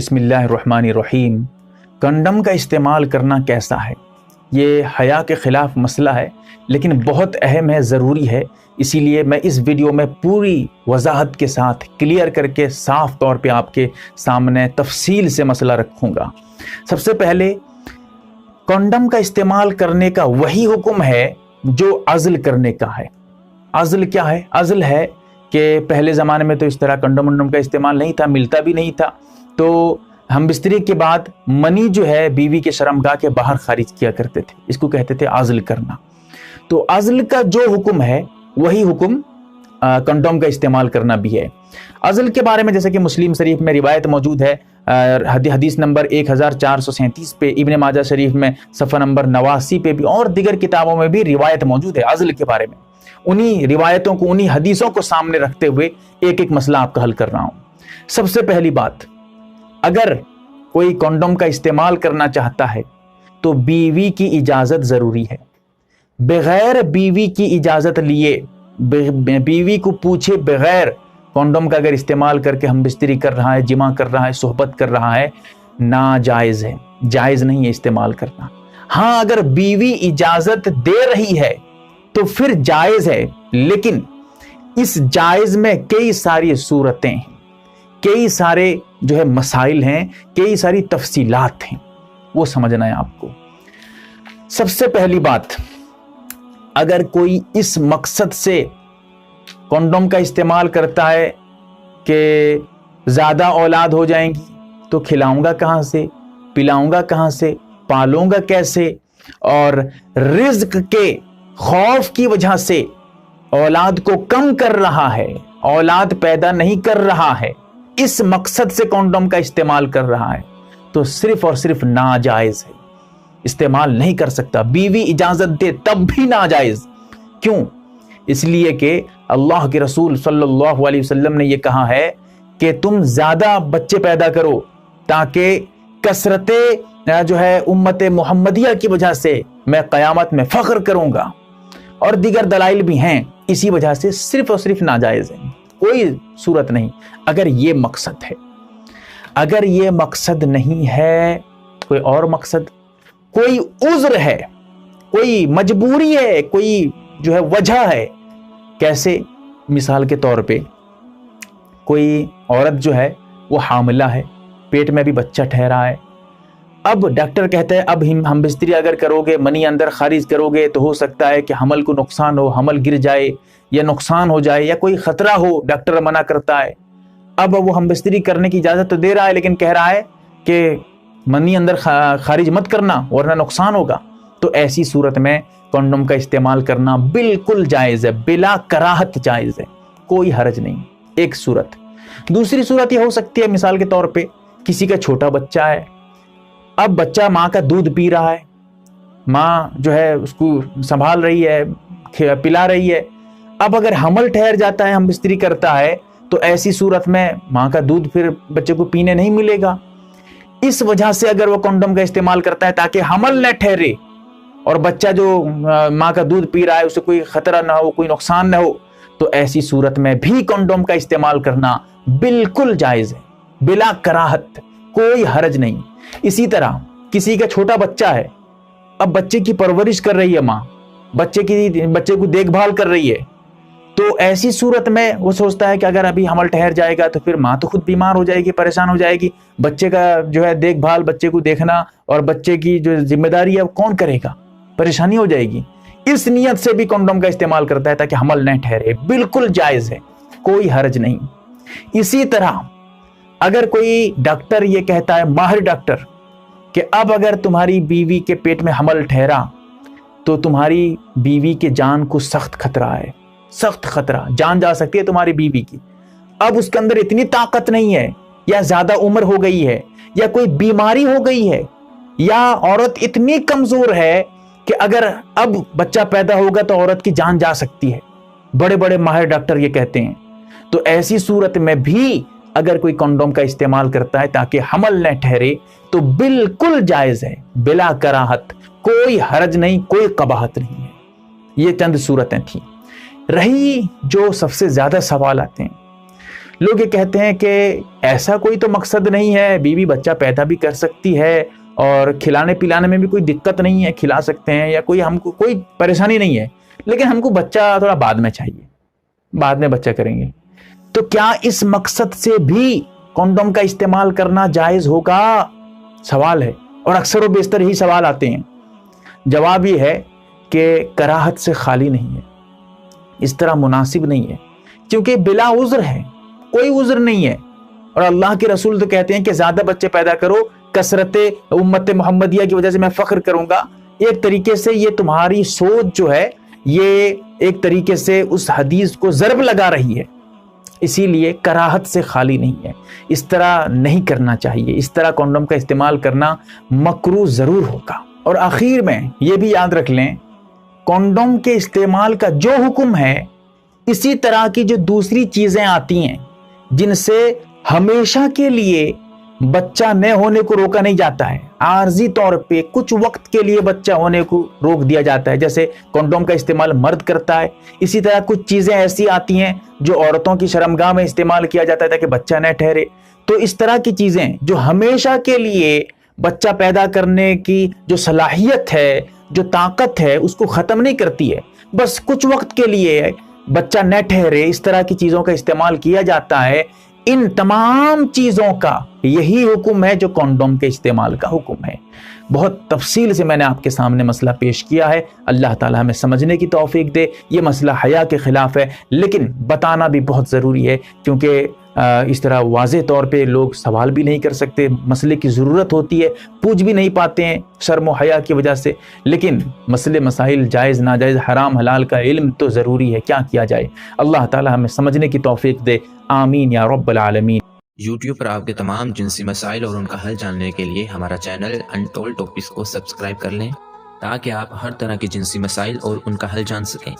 بسم اللہ الرحمن الرحیم۔ کنڈم کا استعمال کرنا کیسا ہے؟ یہ حیا کے خلاف مسئلہ ہے، لیکن بہت اہم ہے، ضروری ہے۔ اسی لیے میں اس ویڈیو میں پوری وضاحت کے ساتھ کلیئر کر کے صاف طور پہ آپ کے سامنے تفصیل سے مسئلہ رکھوں گا۔ سب سے پہلے کنڈم کا استعمال کرنے کا وہی حکم ہے جو عزل کرنے کا ہے۔ عزل کیا ہے؟ عزل ہے کہ پہلے زمانے میں تو اس طرح کنڈم کا استعمال نہیں تھا، ملتا بھی نہیں تھا، تو ہم بستری کے بعد منی جو ہے بیوی کے شرمگاہ کے باہر خارج کیا کرتے تھے، اس کو کہتے تھے عزل کرنا۔ تو عزل کا جو حکم ہے وہی حکم کنڈوم کا استعمال کرنا بھی ہے۔ عزل کے بارے میں جیسے کہ مسلم شریف میں روایت موجود ہے، حدیث نمبر 1437 پہ، ابن ماجہ شریف میں صفحہ نمبر 89 پہ بھی، اور دیگر کتابوں میں بھی روایت موجود ہے عزل کے بارے میں۔ انہی روایتوں کو، انہی حدیثوں کو سامنے رکھتے ہوئے ایک ایک مسئلہ آپ کا حل کر رہا ہوں۔ سب سے پہلی بات، اگر کوئی کنڈوم کا استعمال کرنا چاہتا ہے تو بیوی کی اجازت ضروری ہے۔ بغیر بیوی کی اجازت لیے، بیوی کو پوچھے بغیر کنڈوم کا اگر استعمال کر کے ہم بستری کر رہا ہے، جمع کر رہا ہے، صحبت کر رہا ہے، ناجائز ہے، جائز نہیں ہے استعمال کرنا۔ ہاں، اگر بیوی اجازت دے رہی ہے تو پھر جائز ہے، لیکن اس جائز میں کئی ساری صورتیں ہیں، کئی سارے جو ہے مسائل ہیں، کئی ساری تفصیلات ہیں، وہ سمجھنا ہے آپ کو۔ سب سے پہلی بات، اگر کوئی اس مقصد سے کنڈوم کا استعمال کرتا ہے کہ زیادہ اولاد ہو جائیں گی تو کھلاؤں گا کہاں سے، پلاؤں گا کہاں سے، پالوں گا کیسے، اور رزق کے خوف کی وجہ سے اولاد کو کم کر رہا ہے، اولاد پیدا نہیں کر رہا ہے، اس مقصد سے کنڈوم کا استعمال کر رہا ہے، تو صرف اور صرف ناجائز ہے، استعمال نہیں کر سکتا۔ بیوی اجازت دے تب بھی ناجائز۔ کیوں؟ اس لیے کہ اللہ کے رسول صلی اللہ علیہ وسلم نے یہ کہا ہے کہ تم زیادہ بچے پیدا کرو تاکہ کثرت جو ہے امت محمدیہ کی وجہ سے میں قیامت میں فخر کروں گا، اور دیگر دلائل بھی ہیں۔ اسی وجہ سے صرف اور صرف ناجائز ہے، کوئی صورت نہیں۔ اگر یہ مقصد ہے، اگر یہ مقصد نہیں ہے، کوئی اور مقصد، کوئی عذر ہے، کوئی مجبوری ہے، کوئی جو ہے وجہ ہے، کیسے؟ مثال کے طور پہ کوئی عورت جو ہے وہ حاملہ ہے، پیٹ میں بھی بچہ ٹھہرا ہے، اب ڈاکٹر کہتا ہے اب ہم بستری اگر کرو گے، منی اندر خارج کرو گے تو ہو سکتا ہے کہ حمل کو نقصان ہو، حمل گر جائے یا نقصان ہو جائے یا کوئی خطرہ ہو، ڈاکٹر منع کرتا ہے۔ اب وہ ہم بستری کرنے کی اجازت تو دے رہا ہے، لیکن کہہ رہا ہے کہ منی اندر خارج مت کرنا ورنہ نقصان ہوگا، تو ایسی صورت میں کنڈوم کا استعمال کرنا بالکل جائز ہے، بلا کراہت جائز ہے، کوئی حرج نہیں۔ ایک صورت۔ دوسری صورت یہ ہو سکتی ہے، مثال کے طور پہ کسی کا چھوٹا بچہ ہے، اب بچہ ماں کا دودھ پی رہا ہے، ماں جو ہے اس کو سنبھال رہی ہے، پلا رہی ہے، اب اگر حمل ٹھہر جاتا ہے، ہم بستری کرتا ہے، تو ایسی صورت میں ماں کا دودھ پھر بچے کو پینے نہیں ملے گا۔ اس وجہ سے اگر وہ کنڈوم کا استعمال کرتا ہے تاکہ حمل نہ ٹھہرے اور بچہ جو ماں کا دودھ پی رہا ہے اسے کوئی خطرہ نہ ہو، کوئی نقصان نہ ہو، تو ایسی صورت میں بھی کنڈوم کا استعمال کرنا بالکل جائز ہے، بلا کراہت، کوئی حرج نہیں۔ اسی طرح کسی کا چھوٹا بچہ ہے، اب بچے کی پرورش کر رہی ہے ماں، بچے کو دیکھ بھال کر رہی ہے، تو ایسی صورت میں وہ سوچتا ہے کہ اگر ابھی حمل ٹھہر جائے گا تو پھر ماں تو خود بیمار ہو جائے گی، پریشان ہو جائے گی، بچے کا جو ہے دیکھ بھال، بچے کو دیکھنا اور بچے کی جو ذمہ داری ہے وہ کون کرے گا، پریشانی ہو جائے گی۔ اس نیت سے بھی کنڈوم کا استعمال کرتا ہے تاکہ حمل نہ ٹھہرے، بالکل جائز ہے، کوئی حرج نہیں۔ اسی طرح اگر کوئی ڈاکٹر یہ کہتا ہے، ماہر ڈاکٹر، کہ اب اگر تمہاری بیوی کے پیٹ میں حمل ٹھہرا تو تمہاری بیوی کے جان کو سخت خطرہ ہے، سخت خطرہ، جان جا سکتی ہے تمہاری بیوی کی، اب اس کے اندر اتنی طاقت نہیں ہے، یا زیادہ عمر ہو گئی ہے، یا کوئی بیماری ہو گئی ہے، یا عورت اتنی کمزور ہے کہ اگر اب بچہ پیدا ہوگا تو عورت کی جان جا سکتی ہے، بڑے بڑے ماہر ڈاکٹر یہ کہتے ہیں، تو ایسی صورت میں بھی اگر کوئی کنڈوم کا استعمال کرتا ہے تاکہ حمل نہ ٹھہرے تو بالکل جائز ہے، بلا کراہت، کوئی حرج نہیں، کوئی قباحت نہیں ہے۔ یہ چند صورتیں تھیں۔ رہی جو سب سے زیادہ سوال آتے ہیں، لوگ یہ کہتے ہیں کہ ایسا کوئی تو مقصد نہیں ہے، بیوی بچہ پیدا بھی کر سکتی ہے اور کھلانے پلانے میں بھی کوئی دقت نہیں ہے، کھلا سکتے ہیں، یا کوئی ہم کو کوئی پریشانی نہیں ہے، لیکن ہم کو بچہ تھوڑا بعد میں چاہیے، بعد میں بچہ کریں گے۔ تو کیا اس مقصد سے بھی کونڈوم کا استعمال کرنا جائز ہوگا؟ سوال ہے، اور اکثر و بیشتر یہی سوال آتے ہیں۔ جواب یہ ہے کہ کراہت سے خالی نہیں ہے، اس طرح مناسب نہیں ہے، کیونکہ بلا عذر ہے، کوئی عذر نہیں ہے۔ اور اللہ کے رسول تو کہتے ہیں کہ زیادہ بچے پیدا کرو، کثرت امت محمدیہ کی وجہ سے میں فخر کروں گا۔ ایک طریقے سے یہ تمہاری سوچ جو ہے یہ ایک طریقے سے اس حدیث کو ضرب لگا رہی ہے، اسی لیے کراہت سے خالی نہیں ہے، اس طرح نہیں کرنا چاہیے، اس طرح کونڈوم کا استعمال کرنا مکروہ ضرور ہوگا۔ اور آخر میں یہ بھی یاد رکھ لیں، کونڈوم کے استعمال کا جو حکم ہے، اسی طرح کی جو دوسری چیزیں آتی ہیں جن سے ہمیشہ کے لیے بچہ نہ ہونے کو روکا نہیں جاتا ہے، عارضی طور پہ کچھ وقت کے لیے بچہ ہونے کو روک دیا جاتا ہے، جیسے کونڈوم کا استعمال مرد کرتا ہے، اسی طرح کچھ چیزیں ایسی آتی ہیں جو عورتوں کی شرمگاہ میں استعمال کیا جاتا ہے تاکہ بچہ نہ ٹھہرے۔ تو اس طرح کی چیزیں جو ہمیشہ کے لیے بچہ پیدا کرنے کی جو صلاحیت ہے، جو طاقت ہے، اس کو ختم نہیں کرتی ہے، بس کچھ وقت کے لیے بچہ نہ ٹھہرے، اس طرح کی چیزوں کا استعمال کیا جاتا ہے۔ ان تمام چیزوں کا یہی حکم ہے جو کونڈوم کے استعمال کا حکم ہے۔ بہت تفصیل سے میں نے آپ کے سامنے مسئلہ پیش کیا ہے، اللہ تعالیٰ ہمیں سمجھنے کی توفیق دے۔ یہ مسئلہ حیا کے خلاف ہے، لیکن بتانا بھی بہت ضروری ہے، کیونکہ اس طرح واضح طور پہ لوگ سوال بھی نہیں کر سکتے، مسئلے کی ضرورت ہوتی ہے، پوچھ بھی نہیں پاتے ہیں شرم و حیا کی وجہ سے، لیکن مسئلے مسائل جائز ناجائز حرام حلال کا علم تو ضروری ہے، کیا کیا جائے۔ اللہ تعالیٰ ہمیں سمجھنے کی توفیق دے، آمین یا رب العالمین۔ یوٹیوب پر آپ کے تمام جنسی مسائل اور ان کا حل جاننے کے لیے ہمارا چینل انٹولڈ ٹاپکس کو سبسکرائب کر لیں، تاکہ آپ ہر طرح کے جنسی مسائل اور ان کا حل جان سکیں۔